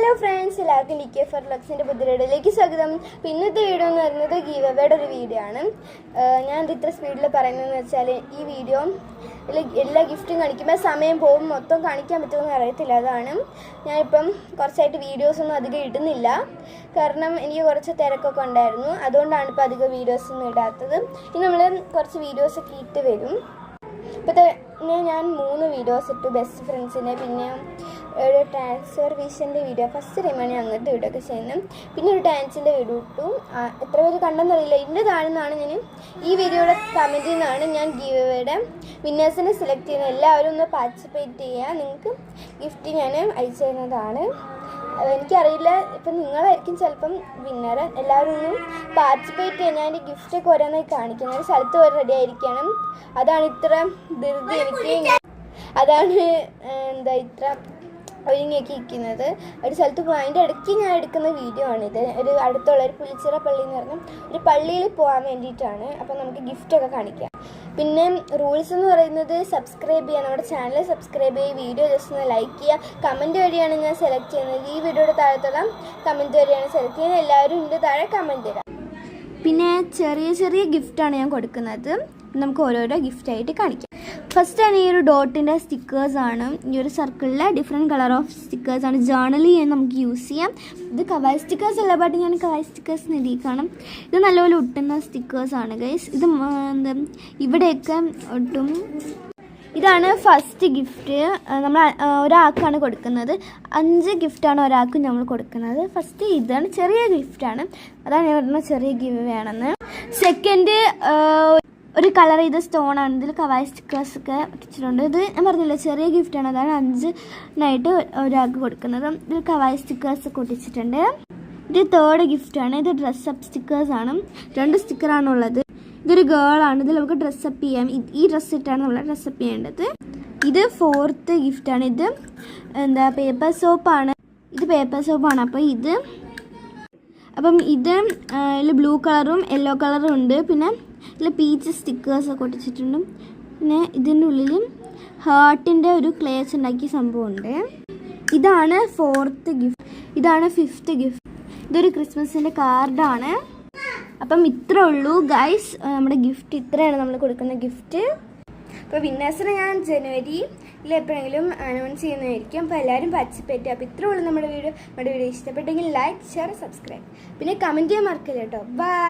Hello friends, എല്ലാവർക്കും DK for Luxന്റെ പുതിയൊരിടയിലേക്ക് സ്വാഗതം. ഇന്നത്തെ വീഡിയോ എന്ന് പറയുന്നത് ഗീവ് അവേയുടെ ഒരു വീഡിയോ ആണ്. ഞാൻ ഇത്ര സ്പീഡിൽ പറയുന്നതെന്ന് വെച്ചാൽ ഈ വീഡിയോ എല്ലാ ഗിഫ്റ്റും കാണിക്കുമ്പോൾ സമയം പോകും, മൊത്തം കാണിക്കാൻ പറ്റുമെന്ന് അറിയത്തില്ല. അതാണ് ഞാനിപ്പം കുറച്ചായിട്ട് വീഡിയോസൊന്നും അധികം ഇടുന്നില്ല. കാരണം എനിക്ക് കുറച്ച് തിരക്കൊക്കെ ഉണ്ടായിരുന്നു, അതുകൊണ്ടാണ് ഇപ്പോൾ അധികം വീഡിയോസൊന്നും ഇടാത്തത്. ഇനി നമ്മൾ കുറച്ച് വീഡിയോസൊക്കെ ഇട്ട് വരും. ഇപ്പോൾ തന്നെ ഞാൻ 3 വീഡിയോസ് ഇട്ടു. ബെസ്റ്റ് ഫ്രണ്ട്സിൻ്റെ, പിന്നെ ഒരു ട്രാൻസ്ഫർ വിഷൻ്റെ വീഡിയോ, ഫസ്റ്റ് ടൈമാണ് ഞാൻ അങ്ങനത്തെ വീഡിയോ ഒക്കെ ചെയ്യുന്നത്. പിന്നെ ഒരു ഡാൻസിൻ്റെ വീഡിയോ ഇട്ടു. എത്ര പേര് കണ്ടെന്നറിയില്ല. ഇതിൻ്റെ താഴെ നിന്നാണ് ഈ വീഡിയോയുടെ കമൻറ്റിൽ നിന്നാണ് ഞാൻ ഗീവ് അവേയുടെ വിന്നേഴ്സിനെ സെലക്ട് ചെയ്യുന്നത്. എല്ലാവരും ഒന്ന് പാർട്ടിസിപ്പേറ്റ് ചെയ്യുക. നിങ്ങൾക്ക് ഗിഫ്റ്റ് ഞാൻ അയച്ചു തരുന്നതാണ്. എനിക്കറിയില്ല, ഇപ്പം നിങ്ങളായിരിക്കും ചിലപ്പം വിന്നർ. എല്ലാവരും ഒന്ന് പാർട്ടിസിപ്പേറ്റ് ചെയ്യാൻ. ഞാൻ ഗിഫ്റ്റൊക്കെ ഓരോന്നായി കാണിക്കുന്നത്. ഒരു സ്ഥലത്ത് വരെ റെഡി ആയിരിക്കണം. അതാണ് ഇത്ര ധൃതി എനിക്ക്. അതാണ് ഇത്ര ഒരുങ്ങിയൊക്കെ ഇരിക്കുന്നത്. ഒരു സ്ഥലത്ത് പോയി അതിൻ്റെ ഇടയ്ക്ക് ഞാൻ എടുക്കുന്ന വീഡിയോ ആണിത്. ഒരു അടുത്തുള്ള ഒരു പുളിച്ചിറ പള്ളി എന്ന് പറഞ്ഞാൽ ഒരു പള്ളിയിൽ പോകാൻ വേണ്ടിയിട്ടാണ്. അപ്പം നമുക്ക് ഗിഫ്റ്റൊക്കെ കാണിക്കാം. പിന്നെ റൂൾസ് എന്ന് പറയുന്നത് സബ്സ്ക്രൈബ് ചെയ്യുക, നമ്മുടെ ചാനൽ സബ്സ്ക്രൈബ് ചെയ്യുക, വീഡിയോ ജസ്റ്റ് ഒന്ന് ലൈക്ക് ചെയ്യുക. കമൻറ്റ് വഴിയാണ് ഞാൻ സെലക്ട് ചെയ്യുന്നത്. ഈ വീഡിയോയുടെ താഴത്തുള്ള കമൻറ്റ് വഴിയാണ് സെലക്ട് ചെയ്യുന്നത്. എല്ലാവരും ഇതിൻ്റെ താഴെ കമൻറ്റ് തരാം. പിന്നെ ചെറിയ ചെറിയ ഗിഫ്റ്റാണ് ഞാൻ കൊടുക്കുന്നത്. നമുക്ക് ഓരോരോ ഗിഫ്റ്റായിട്ട് കാണിക്കാം. ഫസ്റ്റ് ആണ് ഈ ഒരു ഡോട്ടിൻ്റെ സ്റ്റിക്കേഴ്സാണ്. ഈ ഒരു സർക്കിളിലെ ഡിഫറെൻറ്റ് കളർ ഓഫ് സ്റ്റിക്കേഴ്സാണ്. ജേർണലി ചെയ്യാൻ നമുക്ക് യൂസ് ചെയ്യാം. ഇത് കവായ് സ്റ്റിക്കേഴ്സ് അല്ല, ബട്ട് ഞാൻ കവായ് സ്റ്റിക്കേഴ്സ് എഴുതി കാണാം. ഇത് നല്ലപോലെ ഒട്ടുന്ന സ്റ്റിക്കേഴ്സാണ് ഗൈസ്. ഇത് ഇവിടെയൊക്കെ ഒട്ടും. ഇതാണ് ഫസ്റ്റ് ഗിഫ്റ്റ്. നമ്മൾ ഒരാൾക്കാണ് കൊടുക്കുന്നത്. 5 ഗിഫ്റ്റാണ് ഒരാൾക്ക് നമ്മൾ കൊടുക്കുന്നത്. ഫസ്റ്റ് ഇതാണ് ചെറിയ ഗിഫ്റ്റാണ്. അതാണ് ഞാൻ പറഞ്ഞത് ചെറിയ ഗിവ് വേണമെന്ന്. സെക്കൻഡ് ഒരു കളർ ചെയ്ത സ്റ്റോണാണ്. ഇതിൽ കവായ് സ്റ്റിക്കേഴ്സൊക്കെ വെച്ചിട്ടുണ്ട്. ഇത് ഞാൻ പറഞ്ഞില്ല ചെറിയ ഗിഫ്റ്റാണ്. അതാണ് 5 ഒരാൾക്ക് കൊടുക്കുന്നത്. ഇതിൽ കവായ് സ്റ്റിക്കേഴ്സൊക്കെ ഒട്ടിച്ചിട്ടുണ്ട്. ഇത് തേർഡ് ഗിഫ്റ്റാണ്. ഇത് ഡ്രസ്സപ്പ് സ്റ്റിക്കേഴ്സാണ്. 2 സ്റ്റിക്കറാണുള്ളത്. ഇതൊരു ഗേളാണ്. ഇതിൽ നമുക്ക് ഡ്രസ്സപ്പ് ചെയ്യാം. ഈ ഡ്രസ്സ് ഇട്ടാണ് നമ്മൾ ഡ്രസ്സപ്പ് ചെയ്യേണ്ടത്. ഇത് 4th ഗിഫ്റ്റാണ്. ഇത് പേപ്പർ സോപ്പാണ്. ഇത് പേപ്പർ സോപ്പാണ്. അപ്പം ഇത് ബ്ലൂ കളറും യെല്ലോ കളറും ഉണ്ട്. പിന്നെ ഇതിൽ പീച്ച് സ്റ്റിക്കേഴ്സൊക്കെ ഒട്ടിച്ചിട്ടുണ്ട്. പിന്നെ ഇതിൻ്റെ ഉള്ളിൽ ഹാർട്ടിൻ്റെ ഒരു ക്ലേസ് ഉണ്ടാക്കിയ സംഭവമുണ്ട്. ഇതാണ് 4th ഗിഫ്റ്റ്. ഇതാണ് 5th ഗിഫ്റ്റ്. ഇതൊരു ക്രിസ്മസിൻ്റെ കാർഡാണ്. അപ്പം ഇത്രേ ഉള്ളൂ ഗൈസ് നമ്മുടെ ഗിഫ്റ്റ്. ഇത്രയാണ് നമ്മൾ കൊടുക്കുന്ന ഗിഫ്റ്റ്. അപ്പോൾ വിന്നേഴ്സിനെ ഞാൻ ജനുവരിയിൽ എപ്പോഴെങ്കിലും അനൗൺസ് ചെയ്യുന്നതായിരിക്കും. അപ്പോൾ എല്ലാവരും പാർട്ടിസിപ്പേറ്റ് ചെയ്യുക. അപ്പോൾ ഇത്രേ ഉള്ളൂ നമ്മുടെ വീഡിയോ ഇഷ്ടപ്പെട്ടെങ്കിൽ ലൈക്ക്, ഷെയർ, സബ്സ്ക്രൈബ്. പിന്നെ കമൻറ്റ് ചെയ്യാൻ മറക്കില്ല കേട്ടോ. ബൈ.